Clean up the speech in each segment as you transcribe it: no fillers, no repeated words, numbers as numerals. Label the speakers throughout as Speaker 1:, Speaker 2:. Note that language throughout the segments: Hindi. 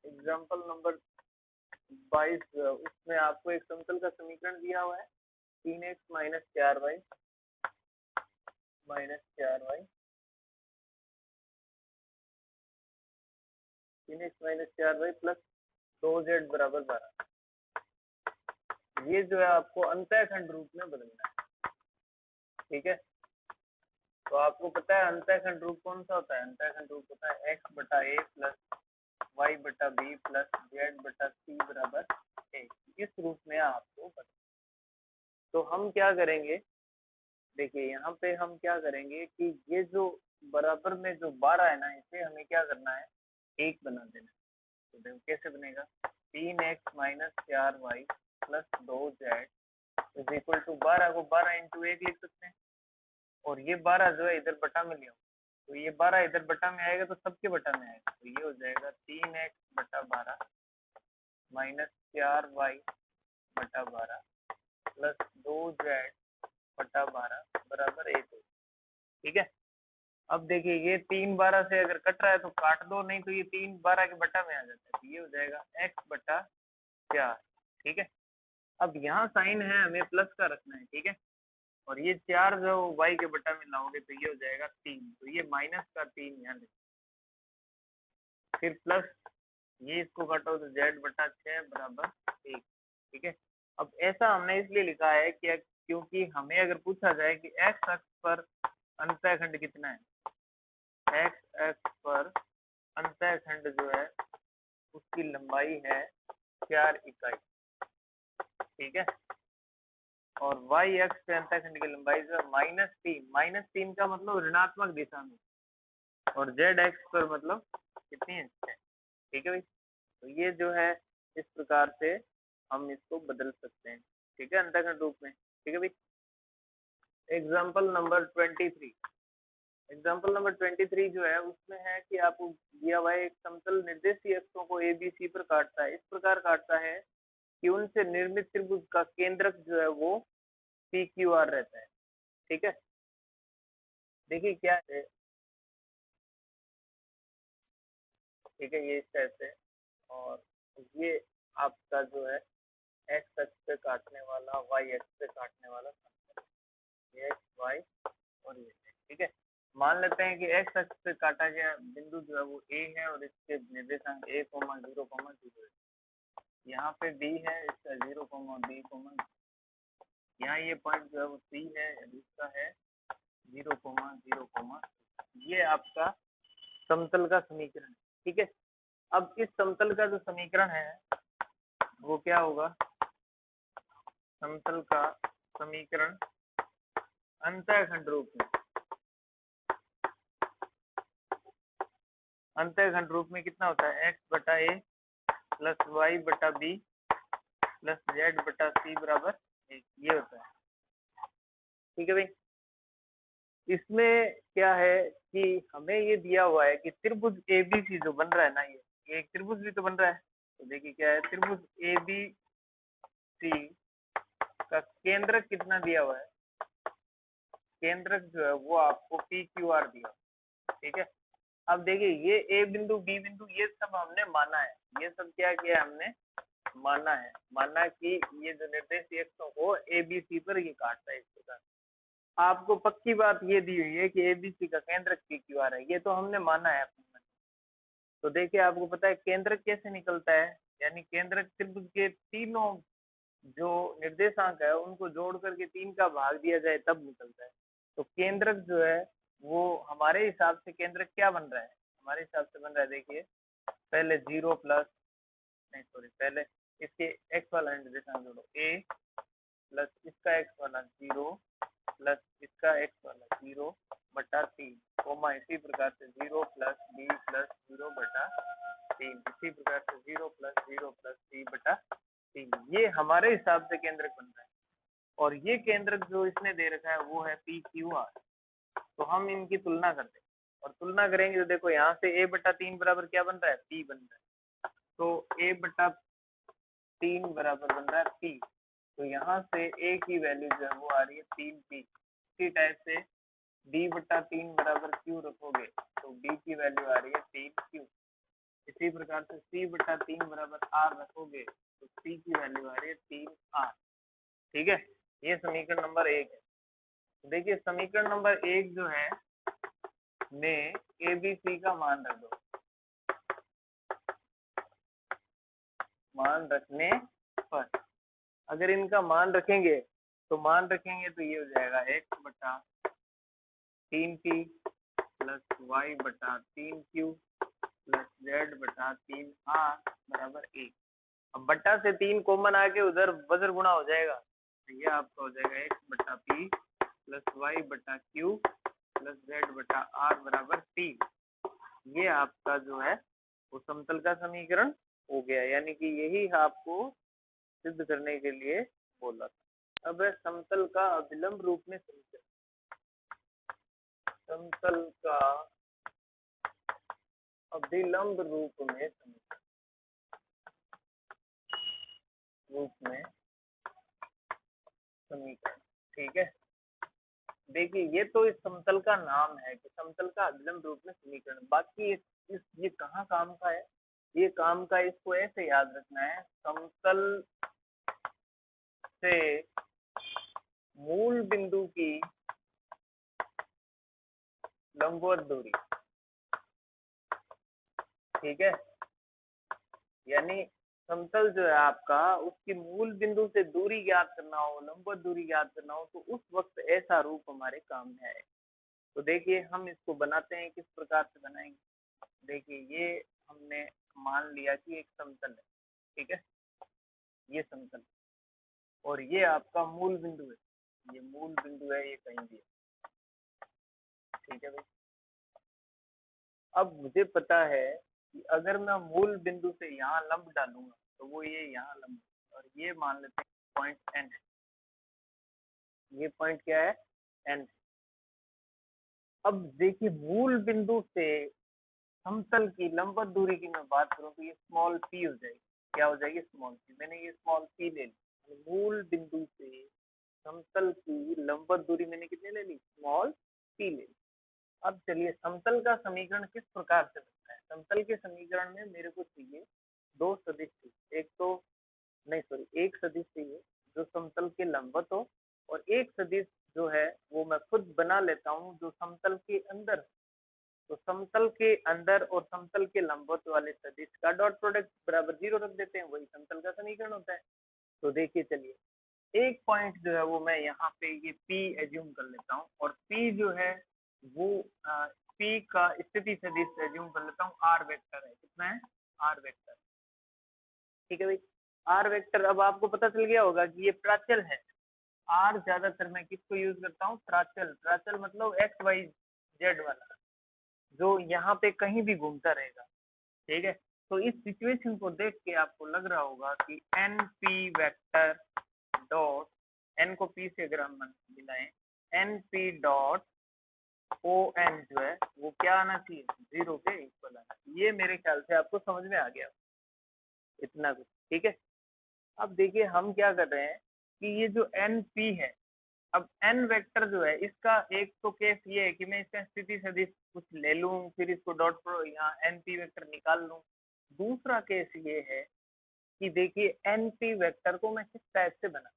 Speaker 1: एग्जाम्पल नंबर 22 उसमें आपको एक समतल का समीकरण दिया हुआ है 3x minus 4y minus 4y 3x minus 4y plus 2z बराबर 12। ये जो है आपको अंतःखंड रूप में बदलना है, ठीक है। तो आपको पता है अंतःखंड रूप कौन सा होता है? अंतःखंड रूप होता है x बटा a प्लस y बटा b प्लस z बटा c बराबर a। इस रूप में आपको पता। तो हम क्या करेंगे, देखिए यहाँ पे हम क्या करेंगे कि ये जो बराबर में जो 12 है ना, इसे हमें क्या करना है, 1 बना देना है। तो देखो कैसे बनेगा, 3x minus 4y plus 2z is equal to 12 को 12 इंटू 1 लिख सकते हैं। और ये 12 जो है इधर बटा में लिया, तो ये 12 इधर बटा में आएगा तो सबके बटा में आएगा, तो ये हो जाएगा 3x बटा 12 माइनस 4y बटा 12 प्लस 2z बटा 12 बराबर 1 हो, ठीक है। अब देखिए ये 3 12 से अगर कट रहा है तो काट दो, नहीं तो ये 3 12 के बटा में आ जाता है, तो ये हो जाएगा x बटा 4, ठीक है। अब यहाँ साइन है हमें प्लस का रखना है, ठीक है। और ये 4 जो y के बटा में लाओगे तो ये हो जाएगा 3, तो ये माइनस का 3 यहाँ लिख, फिर प्लस ये इसको काटो तो z बटा 6 बराबर 1, ठीक है। अब ऐसा हमने इसलिए लिखा है कि क्योंकि हमें अगर पूछा जाए कि x अक्ष पर अंतःखंड कितना है, x अक्ष पर अंतःखंड जो है उसकी लंबाई है 4 इकाई, ठीक है। और y अक्ष पे अंतःखंड की लंबाई जो है -3 का मतलब ऋणात्मक दिशा में, और z अक्ष पर मतलब कितनी है, ठीक है भाई। तो ये जो है इस प्रकार से हम इसको बदल सकते हैं, ठीक है, अंतःखंड रूप में, ठीक है भाई। एग्जाम्पल नंबर 23, एग्जाम्पल नंबर 23 जो है उसमें है कि आपको दिया हुआ है एक समतल निर्देशीय अक्षों को ए बी सी पर काटता है, इस प्रकार काटता है कि उनसे निर्मित त्रिभुज का केंद्रक जो है वो पी क्यू आर रहता है, ठीक है। देखिए क्या है, ठीक है, ये इस टाइप से, और ये आपका जो है एक्स अक्ष पे काटने वाला, वाई अक्ष पे काटने वाला समतल, ये एक्स वाई और ये, ठीक है। मान लेते हैं कि एक्स अक्ष पे काटा गया बिंदु जो है वो ए है और इसके निर्देशांक 1,0,0 है। यहाँ पे बी है, इसका 0,b, यहाँ ये पॉइंट जो है वो सी है, इसका है 0,0, ये आपका समतल का समीकरण है, ठीक है। अब इस समतल का जो समीकरण है वो क्या होगा, समतल का समीकरण अंतःखंड रूप में, अंतःखंड रूप में कितना होता है, x बटा a प्लस वाई बटा बी प्लस जेड बटा सी बराबर 1, ये होता है, ठीक है भाई। इसमें क्या है कि हमें ये दिया हुआ है कि त्रिभुज एबीसी जो बन रहा है ना, ये एक त्रिभुज भी तो बन रहा है। तो देखिए क्या है, त्रिभुज एबीसी का केंद्रक कितना दिया हुआ है, केंद्रक जो है वो आपको पी क्यू आर दिया, ठीक है। अब देखिए ये ए बिंदु बी बिंदु ये सब हमने माना है, ये सब क्या किया हमने माना है, माना कि ये जो निर्देशीय अक्षों को एबीसी पर ये काटता है इस प्रकार। आपको पक्की बात ये दी हुई है कि एबीसी का केंद्रक पी क्यू आर है, ये तो हमने माना है अपने मन। तो देखिए आपको पता है केंद्रक कैसे निकलता है, यानी केंद्रक त्रिभुज के तीनों जो निर्देशांक है उनको जोड़ करके 3 का भाग दिया जाए तब निकलता है। तो केंद्रक जो है वो हमारे हिसाब से केंद्रक क्या बन रहा है, हमारे हिसाब से बन रहा है, देखिए पहले 0 प्लस, नहीं सॉरी, पहले इसके एक्स वाला निर्देशांक जोड़ो, a प्लस इसका एक्स वाला 0 प्लस इसका एक्स वाला 0 बटा 3, कोमा इसी प्रकार से 0 प्लस बी प्लस 0 बटा 3, इसी प्रकार से 0 प्लस सी बटा 3, ये हमारे हिसाब से केंद्रक बन रहा है। और ये केंद्रक जो इसने दे रखा है वो है पी क्यू आर। तो हम इनकी तुलना करते हैं, और तुलना करेंगे तो देखो यहाँ से a बटा 3 बराबर क्या बन रहा है, p बन रहा है। तो a बटा 3 बराबर बन रहा है p, तो यहाँ से a की वैल्यू जो है वो आ रही है 3p। इसी टाइप से b बटा 3 बराबर q रखोगे तो b की वैल्यू आ रही है 3q। इसी प्रकार से c/3 बराबर r रखोगे तो c की वैल्यू आ रही है 3r। ठीक है, ये समीकरण नंबर 1 है। देखिए समीकरण नंबर 1 जो है में ए बी सी का मान रख दो। मान रखने पर अगर इनका मान रखेंगे तो ये हो जाएगा x/3p plus y/3q plus z/3r बराबर 1। अब बट्टा से 3 कॉमन आके उधर वज्र गुणा हो जाएगा तो ये आपका हो जाएगा x/p plus y/q plus z/r बराबर 3। ये आपका जो है वो समतल का समीकरण हो गया, यानी कि यही आपको सिद्ध करने के लिए बोला था। अब है समतल का अभिलंब रूप में समीकरण। समतल का अभिलंब रूप में समीकरण ठीक है, देखिए ये तो इस समतल का नाम है कि समतल का अभिलंब रूप में समीकरण। बाकी ये कहाँ काम का है, ये काम का इसको ऐसे याद रखना है, समतल से मूल बिंदु की लंबवत दूरी। ठीक है, यानी समतल जो है आपका उसकी मूल बिंदु से दूरी ज्ञात करना हो, लंबवत दूरी ज्ञात करना हो, तो उस वक्त ऐसा रूप हमारे काम में है। तो देखिए हम इसको बनाते हैं, किस प्रकार से बनाएंगे। देखिए ये हमने मान लिया कि एक समतल है, ठीक है, ये समतल और ये आपका मूल बिंदु है, ये मूल बिंदु है, ये कहीं भी है। ठीक है भाई, अब मुझे पता है कि अगर मैं मूल बिंदु से यहाँ लंब डालूंगा तो वो ये यहाँ लंब, और ये मान लेते हैं पॉइंट एन है। ये पॉइंट क्या है, एन। अब देखिए मूल बिंदु से समतल की लंबवत दूरी की मैं बात करूं तो ये स्मॉल पी हो जाएगी। क्या हो जाएगी, स्मॉल पी। मैंने ये स्मॉल पी ले ली, मूल बिंदु से समतल की लंबवत दूरी मैंने कितने ले ली, स्मॉल पी ले ली। अब चलिए समतल का समीकरण किस प्रकार से बनता है। समतल के समीकरण में मेरे को चाहिए दो सदिश चाहिए, एक सदिश चाहिए जो समतल के लंबवत हो, और एक सदिश जो है वो मैं खुद बना लेता हूँ जो समतल के अंदर। तो समतल के अंदर और समतल के लंबवत वाले सदिश का डॉट प्रोडक्ट बराबर 0 रख देते हैं, वही समतल का समीकरण होता है। तो देखिए चलिए एक पॉइंट जो है वो मैं यहाँ पे ये P एज्यूम कर लेता हूँ, और P जो है वो P का स्थिति सदिश एज्यूम कर लेता हूँ, R वेक्टर है। कितना है, R वेक्टर। ठीक है भाई, R वेक्टर। अब आपको पता चल गया होगा कि ये प्राचल है। R ज्यादातर मैं किसको यूज करता हूँ, प्राचल। प्राचल मतलब XYZ वाला, जो यहाँ पे कहीं भी घूमता रहेगा। ठीक है, तो इस सिचुएशन को देख के आपको लग रहा होगा कि NP वेक्टर डॉट, n को p से अगर हम मिलाएं, NP डॉट ON जो है वो क्या आना चाहिए, 0 के इक्वल आना चाहिए। ये मेरे ख्याल से आपको समझ में आ गया इतना कुछ। ठीक है, अब देखिए हम क्या कर रहे हैं कि ये जो NP है, अब n वेक्टर जो है इसका एक तो केस ये है कि मैं इसका स्थिति सदिश कुछ ले लूं, फिर इसको डॉट प्रो यहाँ NP वेक्टर निकाल लूं। दूसरा केस ये है कि देखिए NP वेक्टर को मैं किस टाइप से बना,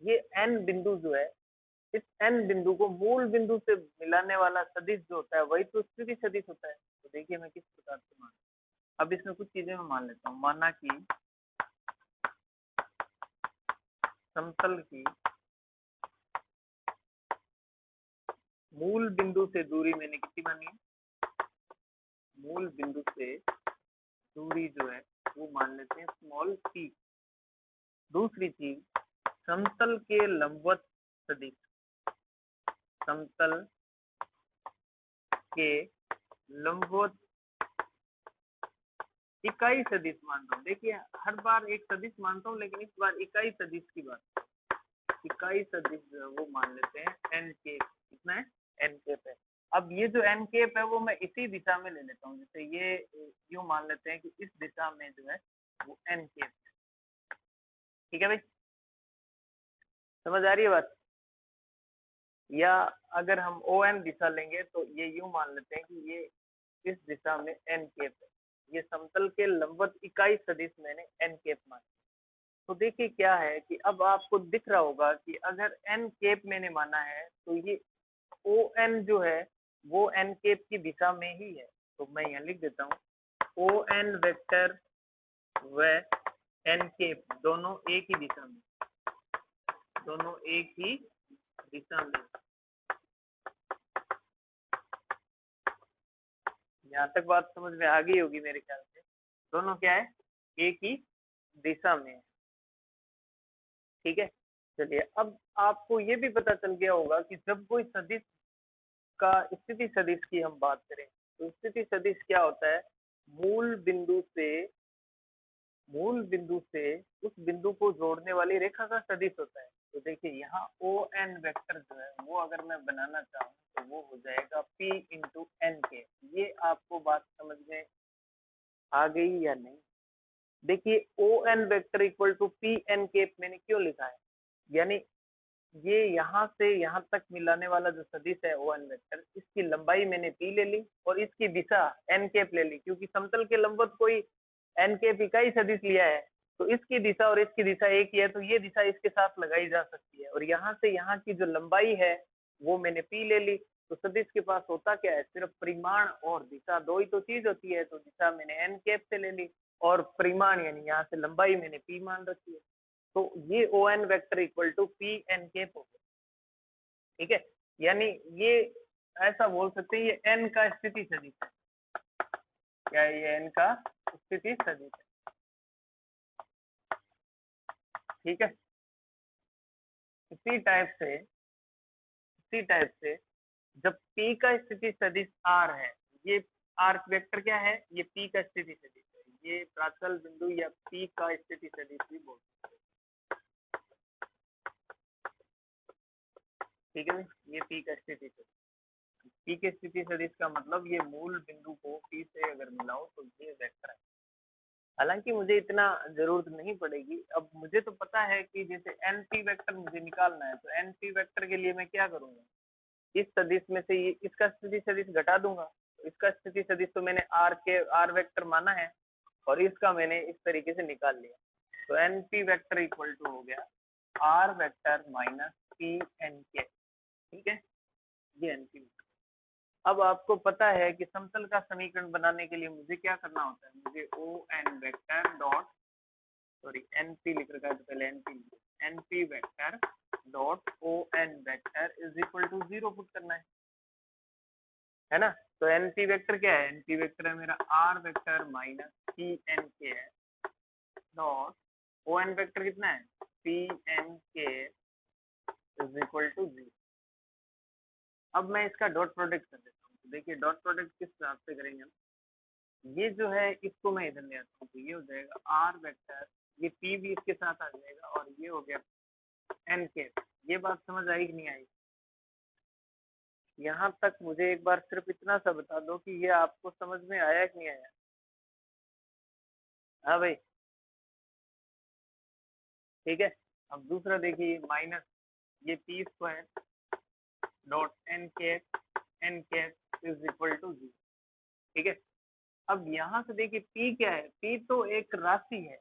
Speaker 1: ये n बिंदु जो है, इस n बिंदु को मूल बिंदु से मिलाने वाला सदिश जो होता है वही तो स्थिति सदिश होता है। तो देखिए मैं किस प्रकार से मान, अब इसमें कुछ चीजें मैं मान लेता हूँ। माना कि समतल की मूल बिंदु से दूरी मैंने कितनी मानी है, मूल बिंदु से दूरी जो है वो मान लेते हैं स्मॉल p। दूसरी चीज, समतल के लंबवत सदिश, समतल के लंबवत इकाई सदिश मानता हूँ। देखिए हर बार एक सदिश मानता हूँ, लेकिन इस बार इकाई सदिश की बात, इकाई सदिश जो है वो मान लेते हैं n केप। कितना है, n केप है। अब ये जो n केप है वो मैं इसी दिशा में ले लेता हूँ, जैसे ये यूं मान लेते हैं कि इस दिशा में जो है वो n केप है। ठीक है भाई, समझ आ रही है बात। या अगर हम ON दिशा लेंगे तो ये यूं मान लेते हैं कि ये इस दिशा में n केप है। ये समतल के लंबवत इकाई सदिश मैंने एन कैप माना। तो देखिए क्या है कि अब आपको दिख रहा होगा कि अगर एन कैप मैंने माना है तो ये ओ एन जो है वो एन कैप की दिशा में ही है। तो मैं यहाँ लिख देता हूँ ओ एन वेक्टर व एन कैप दोनों एक ही दिशा में, दोनों एक ही दिशा में। यहाँ तक बात समझ में आ गई होगी मेरे ख्याल से। दोनों क्या है, एक ही दिशा में है। ठीक है, चलिए अब आपको ये भी पता चल गया होगा कि जब कोई सदिश का स्थिति सदिश की हम बात करें तो स्थिति सदिश क्या होता है, मूल बिंदु से उस बिंदु को जोड़ने वाली रेखा का सदिश होता है। तो देखिए यहाँ ओ एन वेक्टर जो है वो अगर मैं बनाना चाहूँ तो वो हो जाएगा P इंटू एन के। ये आपको बात समझ में आ गई या नहीं? देखिए O N vector equal to P N के मैंने क्यों लिखा है, यानी ये यहाँ से यहाँ तक मिलाने वाला जो सदिश है ओ एन वेक्टर, इसकी लंबाई मैंने पी ले ली और इसकी दिशा एन कैप ले ली, क्योंकि समतल के लंबवत कोई एन कैप इकाई सदिश लिया है तो इसकी दिशा और इसकी दिशा एक ही है, तो ये दिशा इसके साथ लगाई जा सकती है। और यहाँ से यहाँ की जो लंबाई है वो मैंने पी ले ली। तो सदिश के पास होता क्या है, सिर्फ परिमाण और दिशा, दो ही तो चीज होती है। तो दिशा मैंने एन कैप से ले ली और परिमाण यानी यहाँ से लंबाई मैंने पी मान रखी है। तो ये O N vector equal to P N cap हो गया। ठीक है, यानी ये ऐसा बोल सकते हैं ये एन का स्थिति सदिश है। क्या ये एन का स्थिति सदिश है? ठीक है, इसी टाइप से जब P का स्थिति सदिश R है, ये R वेक्टर क्या है, ये P का स्थिति सदिश है, ये प्राचल बिंदु या P का स्थिति सदिश भी बोल सकते हैं। ठीक है, ये P का स्थिति सदिश, P के स्थिति सदिश का मतलब ये मूल बिंदु को P से अगर मिलाओ तो ये वेक्टर है। हालांकि मुझे इतना जरूरत नहीं पड़ेगी, अब मुझे तो पता है कि जैसे एनपी वेक्टर मुझे निकालना है, तो एनपी वेक्टर के लिए मैं क्या करूंगा, इस सदिश में से ये इसका स्थिति सदिश घटा दूंगा। तो इसका स्थिति सदिश तो मैंने आर वेक्टर माना है और इसका मैंने इस तरीके से निकाल लिया। तो एनपी वेक्टर इक्वल टू हो गया R vector minus P N के। ठीक है, ये एनपी। अब आपको पता है कि समतल का समीकरण बनाने के लिए मुझे क्या करना होता है, मुझे O N vector dot NP लिख रखा है तो पहले NP vector dot O N vector is equal to 0 put करना है ना। तो एनपी वेक्टर क्या है, एनपी वेक्टर है मेरा R vector minus P N के है डॉट ओ एन वेक्टर कितना है, पी एन के इज इक्वल टू 0। अब मैं इसका डॉट प्रोडक्ट कर देता हूँ। तो देखिए डॉट प्रोडक्ट किस हिसाब से करेंगे हम, ये जो है इसको मैं इधर ले आता हूँ तो ये हो जाएगा आर वेक्टर, ये पी भी इसके साथ आ जाएगा और ये हो गया एन के। ये बात समझ आई कि नहीं आई? यहाँ तक मुझे एक बार सिर्फ इतना सा बता दो कि ये आपको समझ में आया कि नहीं आया। हाँ भाई, ठीक है। अब दूसरा देखिए माइनस ये P square dot N cap is equal to 0। ठीक है, अब यहाँ से देखिए पी क्या है, पी तो एक राशि है।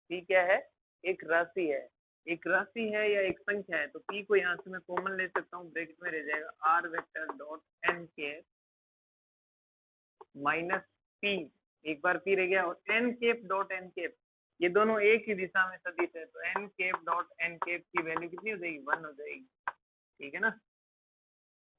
Speaker 1: पी क्या है, एक राशि है, एक राशि है या एक संख्या है। तो पी को यहाँ से मैं कॉमन ले सकता हूँ, ब्रैकेट में रह जाएगा R vector dot N cap minus P, एक बार पी रह गया, और N cap dot N cap, ये दोनों एक ही दिशा में सदिश है। तो N cap dot N cap की वैल्यू कितनी हो जाएगी, 1 हो जाएगी। ठीक है ना।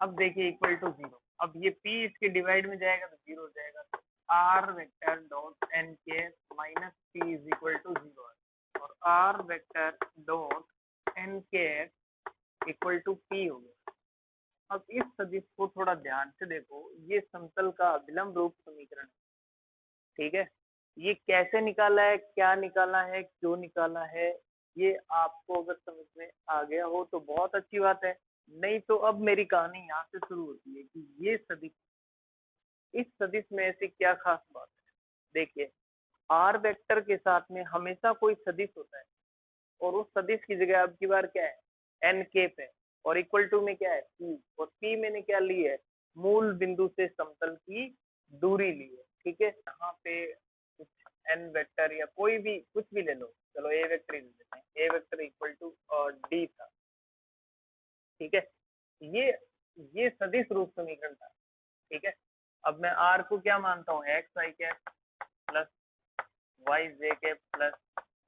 Speaker 1: अब देखिए इक्वल टू 0, अब ये p इसके डिवाइड में जाएगा तो 0 हो जाएगा। तो R vector dot N cap minus P is equal to 0 और R vector dot N cap equal to P हो गया। अब इस सदिश को थोड़ा ध्यान से देखो, ये समतल का अभिलंब रूप समीकरण है। ठीक है, ये कैसे निकाला है, क्या निकाला है, क्यों निकाला है, ये आपको अगर समझ में आ गया हो तो बहुत अच्छी बात है। नहीं तो अब मेरी कहानी यहाँ से शुरू होती है कि ये सदिश, इस सदिश में ऐसी क्या खास बात है। देखिए आर वेक्टर के साथ में हमेशा कोई सदिश होता है और उस सदिश की जगह अब की बार क्या है, एन कैप है, और इक्वल टू में क्या है, पी, और पी मैंने क्या ली है, मूल बिंदु से समतल की दूरी ली है। ठीक है, यहाँ पे कुछ n वेक्टर या कोई भी कुछ भी ले लो, चलो a वेक्टर ही ले लेते हैं, a vector equal to d था, ठीक है। ये सदिश रूप समीकरण था, ठीक है। अब मैं r को क्या मानता हूँ, x i cap plus y j cap plus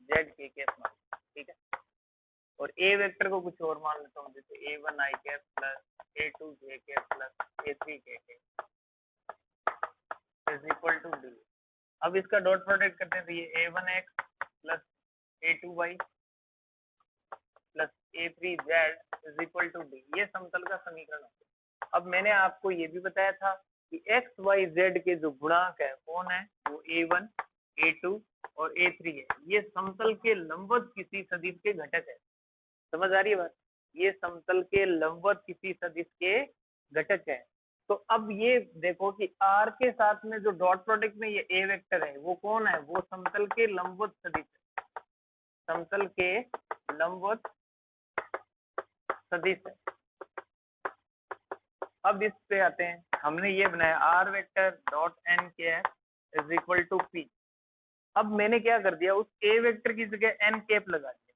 Speaker 1: z k cap मान, ठीक है। और a वेक्टर को कुछ और मान लेता हूँ, जैसे a1 i cap plus a2 j cap plus a3 k cap is equal to d। अब इसका डॉट प्रोडक्ट करते हैं, तो ये a1x plus a2y plus a3z is equal to d, ये समतल का समीकरण होता है। अब मैंने आपको ये भी बताया था कि x y z के जो गुणांक है कौन है, वो a1 a2 और a3 है, ये समतल के लंबवत किसी सदिश के घटक है। समझ आ रही है बात, ये समतल के लंबवत किसी सदिश के घटक है। तो अब ये देखो कि r के साथ में जो डॉट प्रोडक्ट में ये a वेक्टर है वो कौन है, वो समतल के लंबवत सदिश है, समतल के लंबवत सदिश है। अब इस पे आते हैं, हमने ये बनाया r vector dot n cap is equal to p। अब मैंने क्या कर दिया, उस a वेक्टर की जगह n कैप लगा दिया,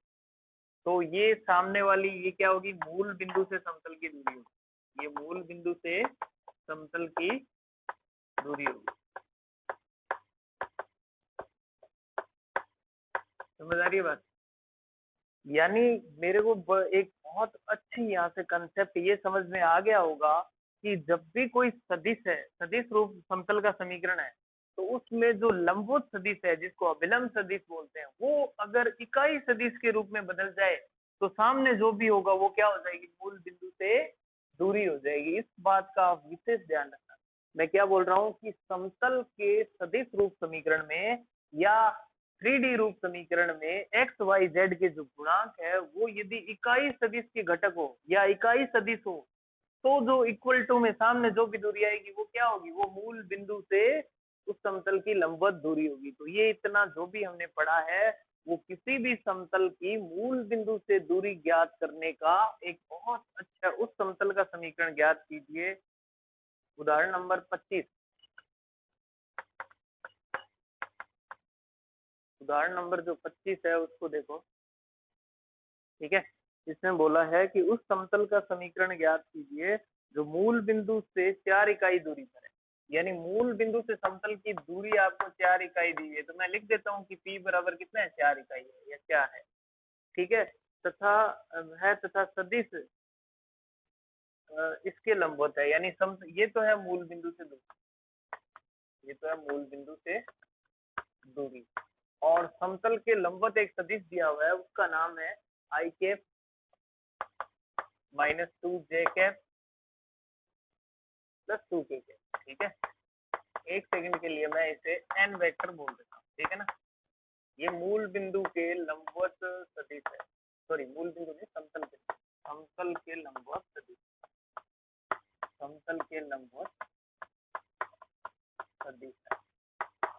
Speaker 1: तो ये सामने वाली ये क्या होगी, मूल बिंदु से समतल की दूरी होगी, ये मूल बिंदु से समतल की दूरी होगी। समझ आ रही है बात, यानी मेरे को एक बहुत अच्छी यहाँ से कंसेप्ट ये समझ में आ गया होगा कि जब भी कोई सदिश है, सदिश रूप समतल का समीकरण है, तो उसमें जो लंबवत सदिश है जिसको अभिलंब सदिश बोलते हैं, वो अगर इकाई सदिश के रूप में बदल जाए तो सामने जो भी होगा वो क्या हो जाएगी, मूल बिंदु से दूरी हो जाएगी। इस बात का आप विशेष ध्यान रखना। मैं क्या बोल रहा हूँ कि समतल के सदिश रूप समीकरण में या 3D रूप समीकरण में एक्स वाई जेड के जो गुणांक है वो यदि इकाई सदिश के घटक हो या इकाई सदिश हो, तो जो इक्वल टू में सामने जो भी दूरी आएगी वो क्या होगी, वो मूल बिंदु से उस समतल की लंबवत दूरी होगी। तो ये इतना जो भी हमने पढ़ा है वो किसी भी समतल की मूल बिंदु से दूरी ज्ञात करने का एक बहुत अच्छा, उस समतल का समीकरण ज्ञात कीजिए। उदाहरण नंबर 25, उदाहरण नंबर जो 25 है उसको देखो, ठीक है। इसमें बोला है कि उस समतल का समीकरण ज्ञात कीजिए जो मूल बिंदु से 4 इकाई दूरी पर है, यानी मूल बिंदु से समतल की दूरी आपको 4 इकाई दी है, तो मैं लिख देता हूँ कि p बराबर कितना है, 4 इकाई है या क्या है, ठीक है। तथा तथा सदिश इसके लंबवत है, यानी ये तो है मूल बिंदु से दूरी, ये तो है मूल बिंदु से दूरी, और समतल के लंबवत एक सदिश दिया हुआ है, उसका नाम है आई कैप माइनस 2 जे कैप प्लस 2 के कैप, ठीक है। एक सेकंड के लिए मैं इसे एन वेक्टर बोल देता हूँ, ठीक है ना। ये मूल बिंदु के लंबवत सदिश है, सॉरी मूल बिंदु नहीं, समतल के लंबवत सदिश, समतल के लंबवत सदिश है।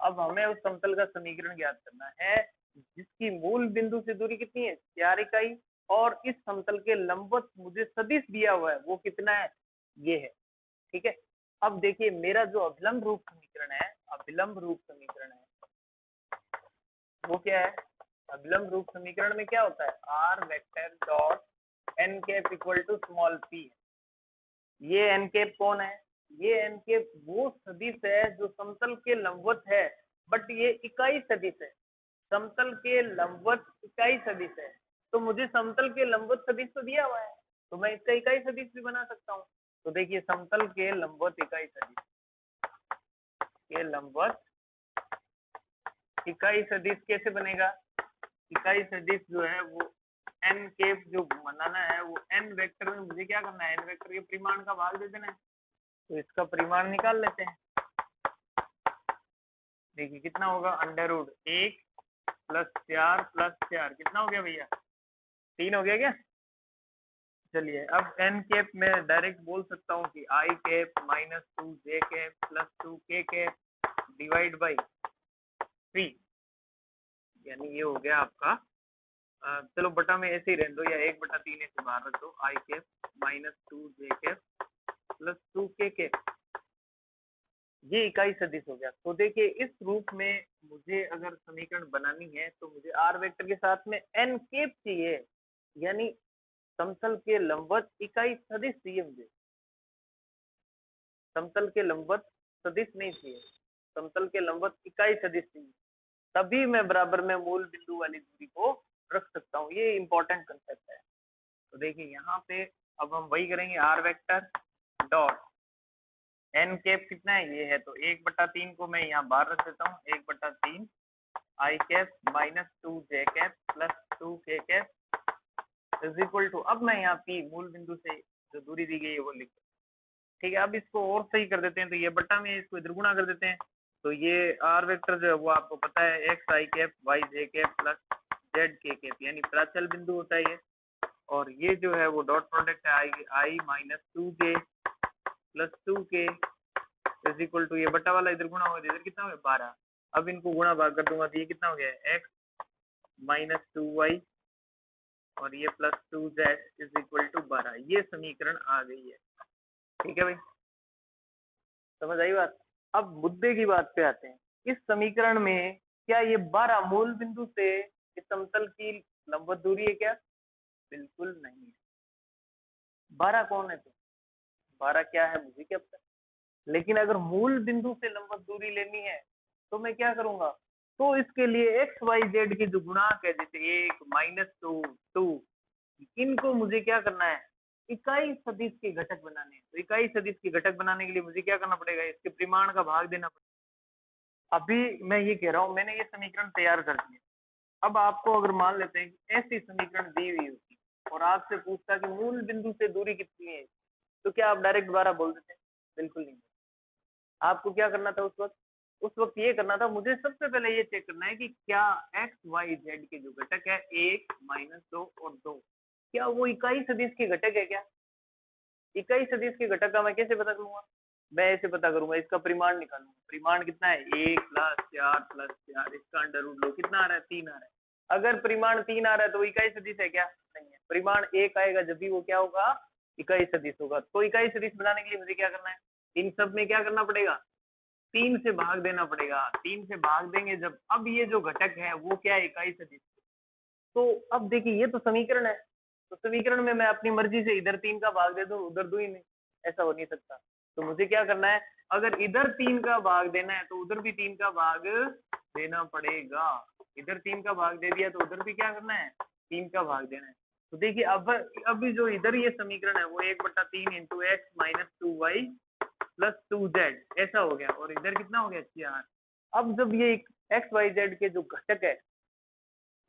Speaker 1: अब हमें उस समतल का समीकरण ज्ञात करना है जिसकी मूल बिंदु से दूरी कितनी है, 4 इकाई, और इस समतल के लंबवत मुझे सदिश दिया हुआ है वो कितना है, ये है, ठीक है। अब देखिए मेरा जो अभिलंब रूप समीकरण है, अभिलंब रूप समीकरण है वो क्या है, अभिलंब रूप समीकरण में क्या होता है, R vector dot N cap equal to small P. ये एन कैप कौन है, ये एन कैप वो सदिश है जो समतल के लंबवत है, बट ये इकाई सदिश है, समतल के लंबवत इकाई सदिश है। तो मुझे समतल के लंबवत सदिश तो दिया हुआ है, तो मैं इसका इकाई सदिश भी बना सकता हूँ। तो देखिए समतल के लंबवत इकाई सदिश के लंबवत इकाई सदिश कैसे बनेगा, इकाई सदिश जो है वो एन कैप जो बनाना है वो एन वेक्टर में मुझे क्या करना है, एन वेक्टर के परिमाण का भाग दे देना है, तो इसका परिमाण निकाल लेते हैं। देखिए कितना होगा, अंडर रूट 1 प्लस 4 प्लस 4 कितना हो गया भैया, 3 हो गया क्या। चलिए अब एन कैप में डायरेक्ट बोल सकता हूँ कि आई कैप माइनस 2 जे कैप प्लस 2 के कैप डिवाइड बाई 3, यानी ये हो गया आपका चलो बटा में ऐसे ही रहने दो, या 1/3 ऐसे बाहर रख दो, आई कैप माइनस 2 जे कैप प्लस 2 के कैप ये इकाई सदिश हो गया। तो देखिए इस रूप में मुझे अगर समीकरण बनानी है तो मुझे आर वेक्टर के साथ में एन केप चाहिए, यानी समतल के लंबवत इकाई सदिश चाहिए मुझे, समतल के लंबवत सदिश नहीं चाहिए, समतल के लंबवत इकाई सदिश चाहिए, तभी मैं बराबर में मूल बिंदु वाली दूरी को रख सकता हूँ। ये इंपॉर्टेंट कंसेप्ट है। तो देखिए यहाँ पे अब हम वही करेंगे, R vector dot N cap कितना है, ये है, तो 1/3 को मैं यहाँ बाहर रख देता हूँ, 1/3 आई कैप माइनस 2 जे कैप प्लस 2 के कैप इज इक्वल टू, अब मैं यहाँ पी मूल बिंदु से जो दूरी दी गई है वो लिख, ठीक है। अब इसको और सही कर देते हैं, तो ये बट्टा में इसको इधर गुणा कर देते हैं, तो ये आर वेक्टर जो है वो आपको पता है एक्स आई कैप वाई जे कैप प्लस जेड के कैप, यानी प्राचल बिंदु होता है ये, और ये जो है वो डॉट प्रोडक्ट है आई माइनस 2 जे प्लस 2 के इज इक्वल टू, ये बट्टा वाला इधर गुणा होगा, इधर कितना हो गया 12। अब इनको गुणा भाग कर दूंगा तो ये कितना हो गया एक्स माइनस 2 वाई और ये plus 2 Z is equal to 12। ये समीकरण आ गई है, ठीक है भाई, समझ आई बात। अब मुद्दे की बात पे आते हैं, इस समीकरण में क्या ये 12 मूल बिंदु से इस समतल की लंबवत दूरी है क्या? बिल्कुल नहीं है। 12 कौन है? तो 12 क्या है मुझे क्या पता, लेकिन अगर मूल बिंदु से लंबवत दूरी लेनी है तो मैं क्या करूंगा, तो इसके लिए एक्स वाई जेड की जो गुणांक है, जैसे 1 माइनस 2 इनको मुझे क्या करना है, इकाई सदिश के घटक बनाने हैं। तो इकाई सदिश के घटक बनाने के लिए मुझे क्या करना पड़ेगा, इसके परिमाण का भाग देना पड़ेगा। अभी मैं ये कह रहा हूँ मैंने ये समीकरण तैयार कर दिया, अब आपको अगर मान लेते हैं कि ऐसी समीकरण दी हुई होती और आपसे पूछता कि मूल बिंदु से दूरी कितनी है, तो क्या आप डायरेक्ट 12 बोल देते? बिल्कुल नहीं। आपको क्या करना था उस वक्त ये करना था, मुझे सबसे पहले ये चेक करना है कि क्या एक्स वाई जेड के जो घटक है 1 माइनस 2 और 2, क्या वो इकाई सदिश के घटक है क्या? इकाई सदिश के घटक का मैं कैसे पता करूंगा, मैं ऐसे पता करूंगा, इसका परिमाण निकालूंगा। परिमाण कितना है 1 प्लस 4 इसका अंडर रूट लो, कितना आ रहा है 3 आ रहा है। अगर परिमाण 3 आ रहा है तो इकाई सदिश है क्या? नहीं है। परिमाण 1 आएगा जब भी वो क्या होगा, इकाई सदिश होगा। तो इकाई सदिश बनाने के लिए मुझे क्या करना है, इन सब में क्या करना पड़ेगा, 3 से भाग देना पड़ेगा। 3 से भाग देंगे जब, अब ये जो घटक है वो क्या है, इकाई सदिश। तो अब देखिए ये तो समीकरण है, तो समीकरण में मैं अपनी मर्जी से इधर 3 का भाग दे दूं उधर दूं ही नहीं, ऐसा हो नहीं सकता। तो मुझे क्या करना है, अगर इधर 3 का भाग देना है तो उधर भी 3 का भाग देना पड़ेगा। इधर 3 का भाग दे दिया तो उधर भी क्या करना है, 3 का भाग देना है। तो देखिए अब अभी जो इधर ये समीकरण है वो 1/3 into X minus 2 Y plus 2 Z ऐसा हो गया, और इधर कितना हो गया 4। अब जब ये एक्स वाई जेड के जो घटक है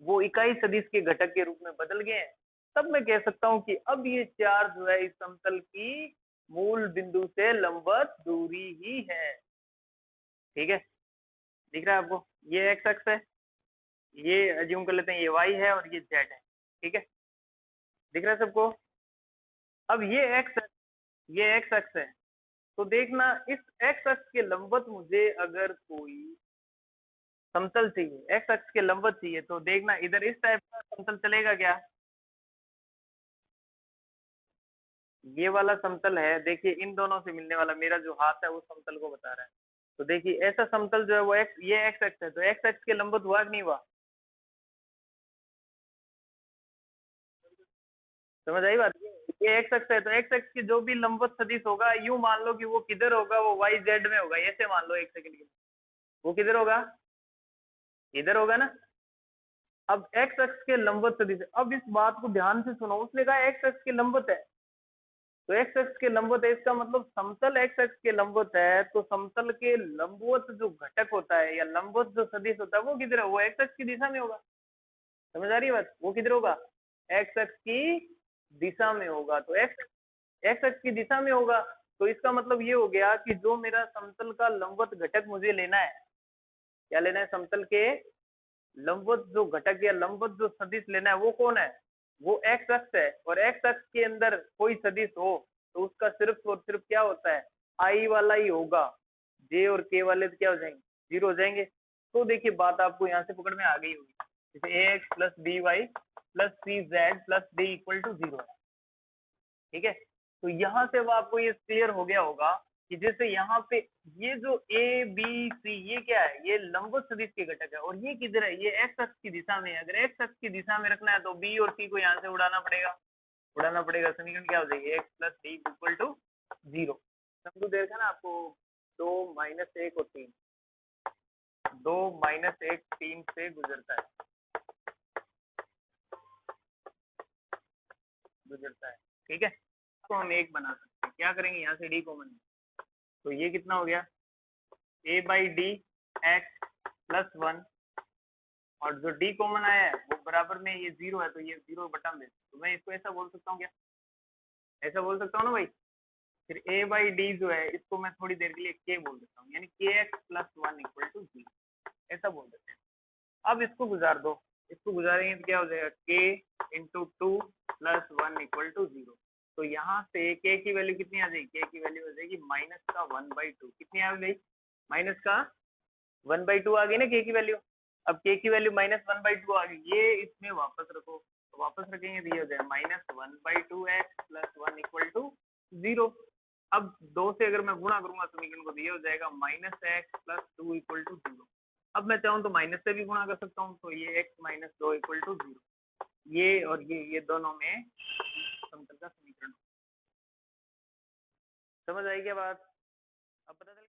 Speaker 1: वो इकाई सदिश के घटक के रूप में बदल गए हैं, तब मैं कह सकता हूं कि अब ये 4 जो है इस समतल की मूल बिंदु से लंबवत दूरी ही है। ठीक है, दिख रहा है आपको, ये एक्स अक्ष है, ये अज्यूम कर लेते हैं ये वाई है और ये जेड है। ठीक है, दिख रहा है सबको। अब ये एक्स अक्ष है, तो देखना इस एक्स अक्ष के लंबवत मुझे अगर कोई समतल चाहिए, एक्स अक्ष के लंबवत चाहिए, तो देखना इधर इस टाइप का समतल चलेगा क्या, ये वाला समतल है, देखिए इन दोनों से मिलने वाला मेरा जो हाथ है वो समतल को बता रहा है। तो देखिए ऐसा समतल जो है वो ये एक्स अक्ष है, तो एक्स अक्ष के लंबवत हुआ कि नहीं हुआ, समझ आई बात। ये एक्स अक्ष है, तो एक्स अक्ष की जो भी लंबवत सदिश होगा, यूं मान लो कि वो किधर होगा, वो वाई जेड में होगा, ऐसे मान लो एक सेकंड के लिए, वो किधर होगा, इधर होगा ना। अब एक्स अक्ष के लंबवत सदिश, अब इस बात को ध्यान से सुनो, उसने कहा एक्स अक्ष के लंबवत है, तो एक्स अक्ष के लंबवत है, इसका मतलब समतल एक्स अक्ष के लंबवत है, तो समतल के लंबवत जो घटक होता है या लंबवत जो सदिश होता है वो किधर है, वो एक्स अक्ष की दिशा में होगा। समझ आ रही है बात, वो किधर होगा, एक्स अक्ष की दिशा में होगा। तो एक्स अक्ष की दिशा में होगा, तो इसका मतलब ये हो गया कि जो मेरा समतल का लंबवत घटक मुझे लेना है, क्या लेना है, समतल के लंबवत जो घटक या लंबवत जो सदिश लेना है वो कौन है, वो एक्स अक्ष है। और एक्स अक्ष के अंदर कोई सदिश हो तो उसका सिर्फ और सिर्फ क्या होता है, आई वाला ही होगा, जे और के वाले तो क्या हो जाएंगे, जीरो हो जाएंगे। तो देखिए बात आपको यहाँ से पकड़ में आ गई होगी, जैसे A x plus B y plus C z plus D equal to 0 है। ठीक है, तो यहाँ से अब आपको ये क्लियर हो गया होगा कि जैसे यहाँ पे ये जो ए बी सी ये क्या है, ये लंबवत सदिश के घटक है, और ये किधर है, ये एक्स अक्ष की दिशा में है। अगर एक्स अक्ष की दिशा में रखना है तो बी और सी को यहाँ से उड़ाना पड़ेगा। समीकरण क्या हो जाएगी, X plus D equal to 0। समझो देखा ना आपको, 2 - 1 और 3, 2 - 1 3 से गुजरता है, ठीक है। तो हम एक बना सकते हैं, क्या करेंगे, यहाँ से डी कॉमन, तो ये कितना हो गया, ए बाई डी एक्स प्लस 1, और जो डी कॉमन आया है वो बराबर में ये 0 है, तो ये 0 बटा में, तो मैं इसको ऐसा बोल सकता हूँ क्या, ऐसा बोल सकता हूँ ना भाई। फिर ए बाई डी जो है इसको मैं थोड़ी देर के लिए के बोल देता हूँ, यानी के एक्स प्लस 1 इक्वल टू 0, ऐसा बोल देते हैं। अब इसको गुजार दो, इसको गुजारेंगे तो क्या हो जाएगा, के इंटू 2 प्लस 1 इक्वल टू 0। तो यहाँ से के की वैल्यू कितनी आ जाएगी, के की वैल्यू हो जाएगी माइनस का 1/2, कितनी आ गई, माइनस का 1/2 आ गई ना के की वैल्यू। अब के की वैल्यू -1/2 आ गई, ये इसमें वापस रखो, तो वापस रखेंगे तो ये हो जाएगा -1/2 एक्स प्लस 1 इक्वल टू 0। अब 2 से अगर मैं गुणा करूंगा समीकरण को, तो ये हो जाएगा -x प्लस 2 इक्वल टू 0। अब मैं चाहूँ तो माइनस से भी गुणा कर सकता हूँ, तो ये x - 2 इक्वल टू 0, ये और ये दोनों में समतल का समीकरण। समझ आई क्या बात, अब पता चल